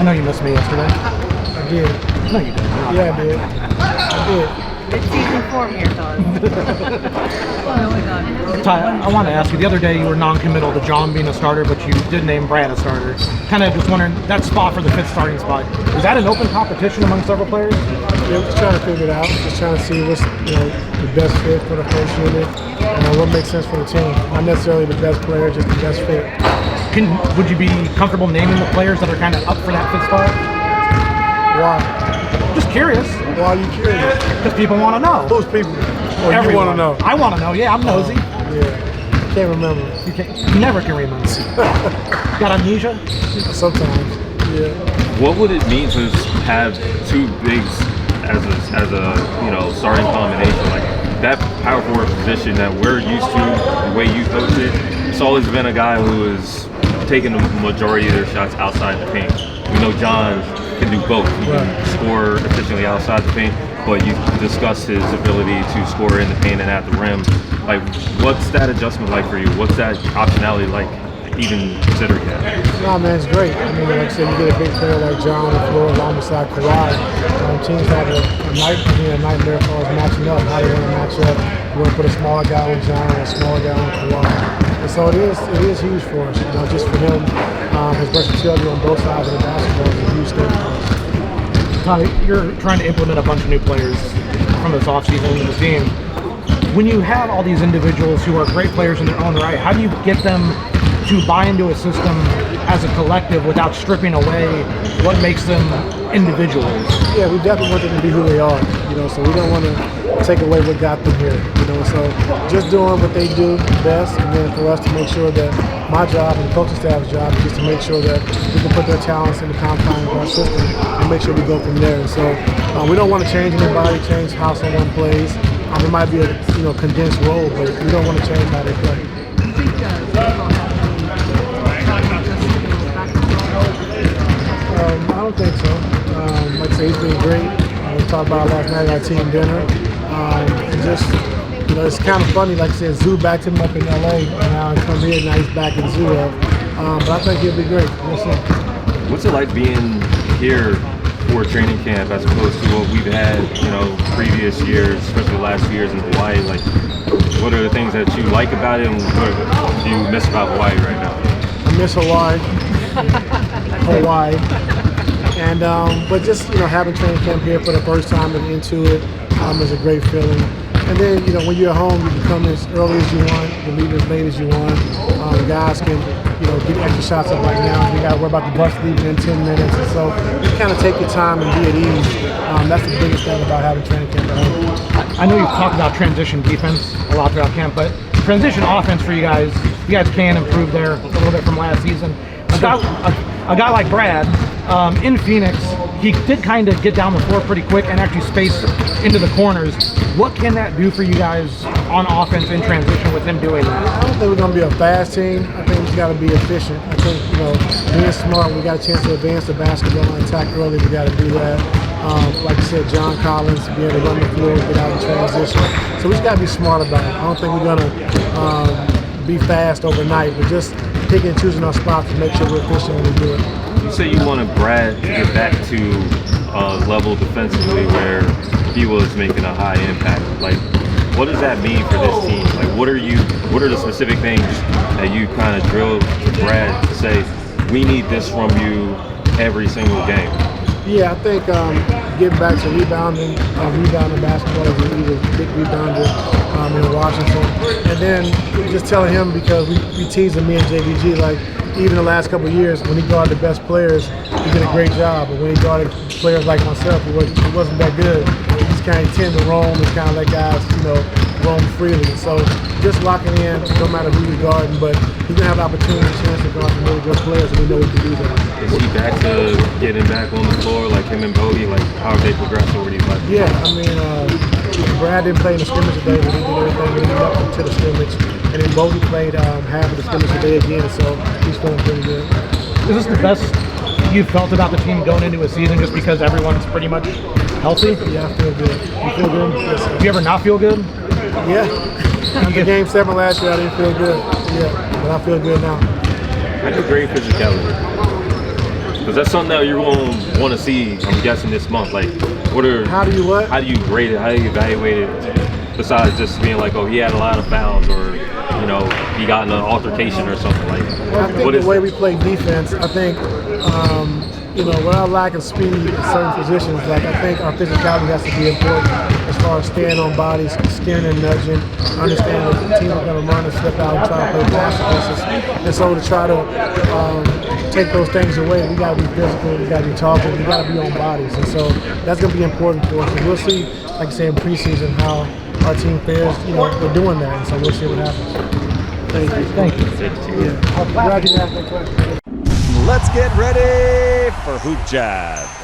I know you missed me yesterday. I did. No, you didn't. Yeah, I did. I did. It's season 4 here, Todd. Oh my God. Ty, I want to ask you, the other day you were non-committal to John being a starter, but you did name Brad a starter. Kind of just wondering, that spot for the 5th starting spot, is that an open competition among several players? Yeah, just trying to figure it out. Just trying to see what's the best fit for the first unit and what makes sense for the team. Not necessarily the best player, just the best fit. Would you be comfortable naming the players that are kind of up for that 5th spot? Why? Just curious. Why are you curious? Because people want to know. Who's people? Or Everyone. you want to know? I want to know. Yeah, I'm nosy. Yeah. I can't remember. You never can remember. Got amnesia? Sometimes. Yeah. What would it mean to have 2 bigs as a starting combination, like that power forward position that we're used to, the way you coach it? It's always been a guy who is taking the majority of their shots outside the paint. We know John can do both. He can score efficiently outside the paint, but you discussed his ability to score in the paint and at the rim. Like, what's that adjustment like for you? What's that optionality like, even considering that? No, man, it's great. I mean, like I said, you get a big player like John on the floor along beside Kawhi. Teams have a nightmare as far as matching up. How they want to match up. You want to put a smaller guy on John and a smaller guy on Kawhi. And so it is huge for us, just for him. His versatility on both sides of the basketball is a huge thing for us. Tommy, you're trying to implement a bunch of new players from this offseason into the team. When you have all these individuals who are great players in their own right, how do you get them to buy into a system as a collective without stripping away what makes them individuals? Yeah, we definitely want them to be who they are, so we don't want to take away what got them here, so just doing what they do best, and then for us to make sure that my job and the coaching staff's job is just to make sure that we can put their talents in the confines of our system and make sure we go from there. And so we don't want to change anybody, change how someone plays. It might be a condensed role, but we don't want to change how they play. Do you think I don't think so. Like I say, he's been great. We talked about last night at our team dinner. And just, it's kind of funny, like I said, Zoo backed him up in LA, and now he come here, and now he's back in Zoo. But I think he'll be great. We'll see. What's it like being here for training camp as opposed to what we've had, previous years, especially the last few years in Hawaii? Like, what are the things that you like about it, and what do you miss about Hawaii right now? I miss Hawaii. And but just having training camp here for the first time and into it is a great feeling. And then when you're at home, you can come as early as you want, you can leave as late as you want. Guys can get extra shots up right now. You got to worry about the bus leaving in 10 minutes, and so you kind of take your time and be at ease. That's the biggest thing about having training camp at home. I know you've talked about transition defense a lot throughout camp, but transition offense for you guys can improve there a little bit from last season. A guy like Brad, in Phoenix, he did kind of get down the floor pretty quick and actually space into the corners. What can that do for you guys on offense in transition with him doing that? I don't think we're going to be a fast team. I think we just got to be efficient. I think, being smart, we got a chance to advance the basketball and attack early. We got to do that. Like I said, John Collins, being able to run the floor, get out in transition. So we just got to be smart about it. I don't think we're going to be fast overnight, but just picking and choosing our spots to make sure we're efficient when we do it. You say you wanted Brad to get back to a level defensively where he was making a high impact. Like, what does that mean for this team? Like, what are the specific things that you kind of drilled to Brad to say, we need this from you every single game? Yeah, I think getting back to rebounding basketball, he's a big rebounder in Washington. And then just telling him, because we teasing me and JVG, like, even the last couple of years, when he guarded the best players, he did a great job. But when he guarded players like myself, it wasn't that good. He just kind of tend to roam and kind of let guys, roam freely. So just locking in, no matter who you're guarding, but he's going to have an opportunity, a chance to guard some really good players, and we know we can do that. Is he back to getting back on the floor, like him and Bodie? Like, how have they progressed over these last years? Yeah, I mean, Brad didn't play in the scrimmage today, but he did everything leading up to the scrimmage. And then Bodie played half of the scrimmage today again, so he's feeling pretty good. Is this the best you've felt about the team going into a season just because everyone's pretty much healthy? Yeah, I feel good. You feel good? Yes, sir. Do you ever not feel good? Yeah. After Game 7 last year, I didn't feel good. Yeah, but I feel good now. How do you grade physicality? Because that's something that you're going to want to see, I'm guessing, this month. Like, How do you what? How do you grade it? How do you evaluate it? Besides just being like, oh, he had a lot of fouls, or you know, he got in an altercation or something. Like, Well, I think the way we play defense, I think, you know, we're not lacking speed in certain positions. Like, I think our physicality has to be important as far as staying on bodies, steering and nudging, understanding that the team is going to run and step out and try to play pass against us. And so to try to take those things away, we got to be physical, we got to be talking, we got to be on bodies. And so that's going to be important for us. And we'll see, like I say, in preseason how our team fares. You know, we're doing that, and so we'll see what happens. Thank you. Yeah. Glad you asked that question. Let's get ready for Hoop Jab.